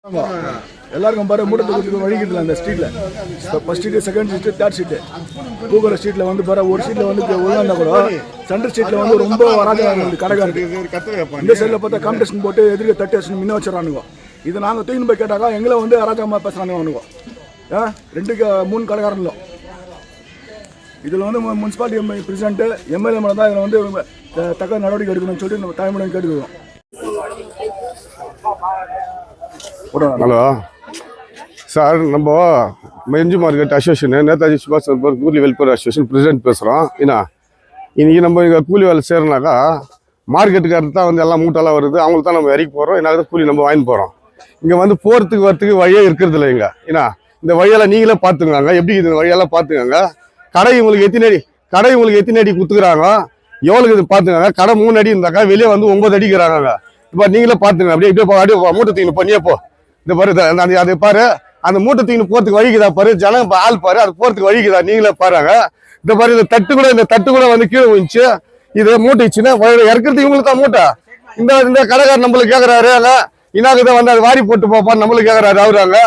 எல்லாருக்கும் பாரு மூட்டை தூக்கத்துக்கு வழிக்கிட்டு அந்த ஸ்ட்ரீட்ல first street second street third street பூக்கர ஸ்ட்ரீட்ல வந்து பாரு ஒரு ஸ்ட்ரீட்ல வந்து ஒழுங்கா கூட சென்ட்ரல் ஸ்ட்ரீட்ல வந்து ரொம்ப வராது கடைக்காரருக்கு. இந்த சைடில் பார்த்தா காம்படிஷன் போட்டு எதிர்க்க தட்டி வச்சு முன்ன வச்சிடறானுங்க. இது நாங்கள் தூக்கின்னு போய் கேட்டாக்கா எங்களை வந்து அராஜகமாக பேசுகிறானுங்க அவனுங்க. ரெண்டுக்கு 3 கடைக்காரங்களும் இதில் வந்து முனிசிபாலிட்டி பிரசிடென்ட் எம்எல்ஏ மேலே தான் இதில் வந்து தக்க நடவடிக்கை எடுக்கணும்னு சொல்லிட்டு நம்ம தாய்மொழியை கேட்டுக்கிறோம். ஹலோ சார், நம்ம எம்ஜி மார்க்கெட் அசோசியேஷன் நேதாஜி சுபாஷ் கூலி வெல்ஃபேர் அசோசியேஷன் பிரசிடென்ட் பேசுகிறோம். இன்னைக்கு நம்ம இங்கே கூலி வேலை செய்கிறனாக்கா மார்க்கெட்டுக்காரர் தான் வந்து எல்லாம் மூட்டெல்லாம் வருது, அவங்களுக்கு தான் நம்ம இறக்கி போகிறோம். என்ன கூலி நம்ம வாங்கி போகிறோம். இங்கே வந்து போகிறதுக்கு வரத்துக்கு வழியே இருக்கிறது இல்லை. இங்கே இந்த வழியெல்லாம் நீங்களே பார்த்துக்கோங்க, எப்படி இந்த வழியெல்லாம் பார்த்துக்கோங்க. கடை உங்களுக்கு எத்தனை அடி குத்துக்கிறாங்க, எவ்வளோக்கு இது பார்த்துக்கோங்க. கடை 3 அடி இருந்தாக்கா வெளியே வந்து 9 அடிக்கிறாங்க. இப்போ நீங்களே பார்த்துங்க. அப்படியே மூட்டை தீங்கணும் பண்ணியே போ. இந்த பாரு அது பாரு, அந்த மூட்டை தீங்கணும் போகிறதுக்கு வழிக்குதா பாரு, ஜனம் ஆள் பாரு, அது போகிறதுக்கு வழிக்குதா நீங்களே பாருங்க. இந்த பாரு இந்த தட்டு கூட வந்து கீழே விழுந்துச்சு. இது மூட்டைச்சுன்னா இறக்குறது இவங்களுக்கு தான் மூட்டை. இந்த கடைக்காரர் நம்மளுக்கு கேட்கறாரு, இனாக்குதான் வந்து அது வாரி போட்டு போப்பான்னு நம்மளுக்கு கேட்கறாரு அவராங்க.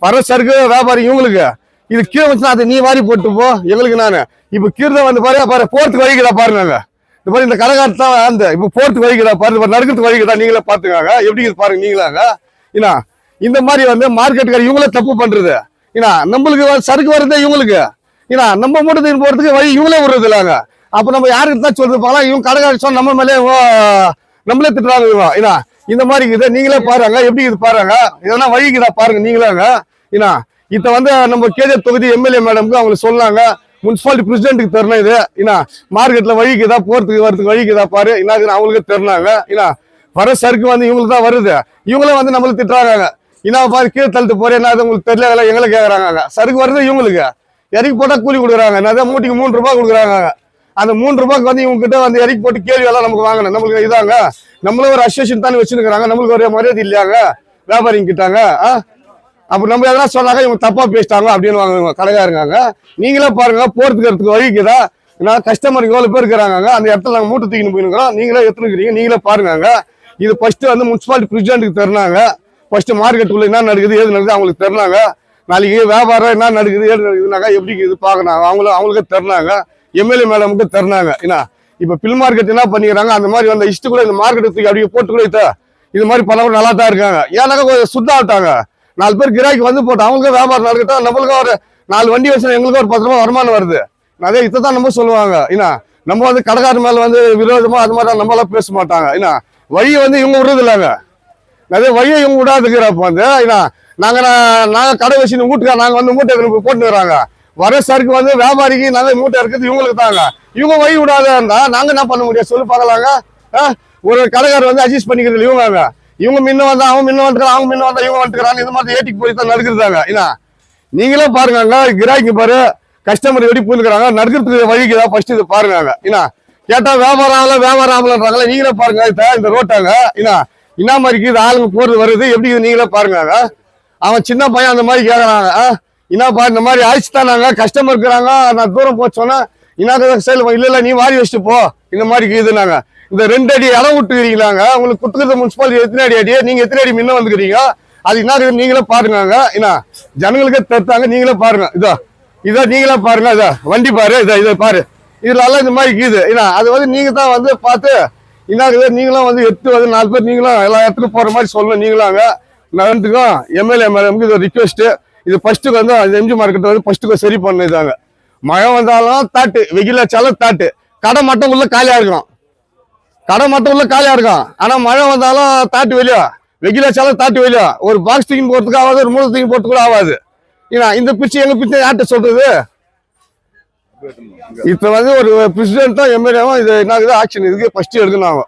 வர சருக்கு வியாபாரி இவங்களுக்கு இது கீழே வச்சுன்னா அதை நீ வாரி போட்டு போ எங்களுக்கு. நான் இப்ப கீழே வந்து பாரு போறதுக்கு வழிக்குதா பாருங்க. இந்த மாதிரி இந்த கடைக்காரர் தான் அந்த இப்ப போறதுக்கு வழிக்குதா பாரு, நடக்கிறதுக்கு வழிக்குதா நீங்களே பாத்துக்காங்க. எப்படி இது பாருங்க நீங்களாங்க. இந்த மாதிரி வந்து மார்க்கெட்டுக்கார இவங்களே தப்பு பண்றது. நம்மளுக்கு சருக்கு வருது இவங்களுக்கு. நம்ம மூட்டை போறதுக்கு வழி இவங்களே விடுறது இல்லைங்க. அப்ப நம்ம யாருக்கு தான் சொல்றது பார்க்கலாம். இவங்க கடைக்காரர் சொன்ன நம்ம மேலே நம்மளே திட்டுறாங்க. இந்த மாதிரி இதை நீங்களே பாருங்க, எப்படி இது பாருங்க. இதெல்லாம் வழிக்குதா பாருங்க நீங்களாங்க. இத வந்து நம்ம கேஜர் தொகுதி எம்எல்ஏ மேடம்க்கு அவங்களுக்கு சொன்னாங்க, முனிசிபாலிட்டி பிரசிடென்ட்டுக்கு தரணும். இது மார்க்கெட்ல வழிக்குதா போறதுக்கு வரதுக்கு வழிக்குதா பாரு, அவங்களுக்கு தரனாங்க. வர சருக்கு வந்து இவங்களுக்கு தான் வருது, இவங்களே வந்து நம்மளுக்கு திட்டுறாங்க. பாரு கீழே தள்ளிட்டு போறேன், என்ன உங்களுக்கு தெரியல எங்களை கேட்கறாங்க. சருக்கு வருது இவங்களுக்கு, இறக்கி போட்டா கூலி கொடுக்குறாங்க. நான் மூட்டைக்கு 3 ரூபாய் கொடுக்குறாங்க. அந்த 3 ரூபாய்க்கு வந்து இவங்க கிட்ட வந்து இறக்கி போட்டு கேள்வி எல்லாம் நமக்கு வாங்கணும். நம்மளுக்கு இதாங்க, நம்மளும் ஒரு அசோசியேஷன் தானே வச்சுருக்காங்க, நம்மளுக்கு ஒரு மரியாதை இல்லையாங்க வியாபாரிங்க கிட்டாங்க. அப்ப நம்ம எதனா சொன்னாங்க இவங்க தப்பா பேசிட்டாங்க அப்படின்னு வாங்க கடைக்காரங்க. நீங்களே பாருங்க போறதுக்கு வழிக்குதா. கஸ்டமருக்கு எவ்வளவு பேர் இருக்கிறாங்க. அந்த இடத்துல நாங்கள் மூட்டை தூக்கின்னு போயிருக்கிறோம், நீங்களே எடுத்துக்கிறீங்க. நீங்களே பாருங்க. இது ஃபர்ஸ்ட் வந்து முனிசிபாலிட்டி பிரசிடென்ட்டுக்கு தருனாங்க. ஃபர்ஸ்ட் மார்க்கெட்டுக்குள்ள என்ன நடக்குது ஏது நடக்குது அவங்களுக்கு தருனாங்க. நாளைக்கு வியாபாரம் என்ன நடக்குது ஏது நடக்குதுனாக்கா எப்படி இது பார்க்கணும் அவங்களுக்கு தருனாங்க. எம்எல்ஏ மேடமுக்கு தருனாங்க. இப்ப பில் மார்க்கெட் என்ன பண்ணிக்கிறாங்க, அந்த மாதிரி அந்த இஷ்டு கூட இந்த மார்க்கெட்டுக்கு அப்படியே போட்டு கூட இது மாதிரி பலரும் நல்லா தான் இருக்காங்க. ஏன்னாக்கா கொஞ்சம் சுத்தம் ஆட்டாங்க. 4 பேர் கிராய்க்கு வந்து போட்டு அவங்களுக்கு வியாபாரம் நடக்கட்டும், நம்மளுக்கு ஒரு 4 வண்டி வச்சு எங்களுக்கு ஒரு 10 ரூபாய் வருமானம் வருது. அதே இதான் நம்ம சொல்லுவாங்க. நம்ம வந்து கடைக்காரர் மேல வந்து விரோதமா அது மாதிரி நம்ம எல்லாம் பேச மாட்டாங்க. வழியை வந்து இவங்க விடுறது இல்லைங்க. அதே வழியை இவங்க விடாதுக்கிறப்ப வந்து நாங்க கடை வச்சு வீட்டுக்கார நாங்க வந்து மூட்டை போட்டு வராங்க. வர சருக்கு வந்து வியாபாரிக்கு நாங்க மூட்டை இருக்கிறது இவங்களுக்கு தாங்க. இவங்க வழி விடாத இருந்தா நாங்க என்ன பண்ண முடியும் சொல்லி பார்க்கலாங்க. ஒரு கடைக்காரர் வந்து அட்ஜஸ்ட் பண்ணிக்கிறது இவங்க முன்ன வந்தா அவங்க முன்ன வந்துக்கிறாங்க, அவங்க முன்ன வந்தா இவங்க வந்துக்கிறாங்க. இந்த மாதிரி ஏட்டிக்கு போய் தான் நடக்குதுதாங்க. நீங்களே பாருங்க, கிராய்க்கு பாரு, கஸ்டமர் எப்படி புரிஞ்சுக்கிறாங்க, நடக்கிறதுக்கு வழிக்குதா ஃபர்ஸ்ட் இது பாருங்க. கேட்டா வியாபாரம் ஆகலன்றாங்களா. நீங்களே பாருங்க இந்த ரோட்டாங்க. என்ன மாதிரி இது ஆளுங்க போறது வருது எப்படி இது நீங்களே பாருங்க. அவன் சின்ன பையன் அந்த மாதிரி கேட்கறாங்க. என்னப்பா இந்த மாதிரி ஆயிடுச்சு தான் நாங்க கஸ்டமர் இருக்கிறாங்க, நான் தூரம் போச்சோன்னா சைடு இல்ல நீ வாரி வச்சுட்டு போ இந்த மாதிரி இதுனாங்க. இந்த 2 அடி இடம் விட்டுக்கிறீங்களாங்க. உங்களுக்கு குத்துக்கிறது முனிசிபாலிட்டி எத்தனை அடி நீங்க எத்தனை அடி முன்ன வந்துக்கிறீங்க, அது என்ன நீங்களே பாருங்க. ஜனங்களுக்கே தருத்தாங்க, நீங்களே பாருங்க. இதோ நீங்களே பாருங்க. வண்டி பாரு, இதை பாரு, இதுல எல்லாம் இந்த மாதிரி இருக்குது. அது வந்து நீங்க தான் வந்து பார்த்து நீங்களும் வந்து எடுத்து வந்து 4 பேர் நீங்களும் எல்லா இடத்துக்கும் போற மாதிரி சொல்லணும். நீங்களாங்க நடந்துக்கும் எம்எல்ஏ மேடமுக்கு இது ரிக்வெஸ்ட். இது ஃபர்ஸ்ட்டுக்கு வந்து எம்ஜி மார்க்கெட் வந்து ஃபர்ஸ்ட்டுக்கு சரி பண்ணிதாங்க. மழை வந்தாலும் தாட்டு, வெயில வச்சாலும் தாட்டு, கடை மட்டும் உள்ள காலியா இருக்கும். ஆனா மழை வந்தாலும் தாட்டு வெளியா, வெயில வச்சாலும் தாட்டு வெளியா. ஒரு பாக்ஸ் தூக்கி போறதுக்கு ஆகாது, ஒரு மூணு தூக்கி போறதுக்கு கூட ஆகாது. இந்த பிச்சு எங்க பிச்சு யார்கிட்ட சொல்றது. இப்ப வந்து ஒரு பிரசிடென்ட்டும் எம்எல்ஏவும் இது என்ன ஆக்ஷன் இதுக்கு ஃபர்ஸ்ட் எடுக்கணும்.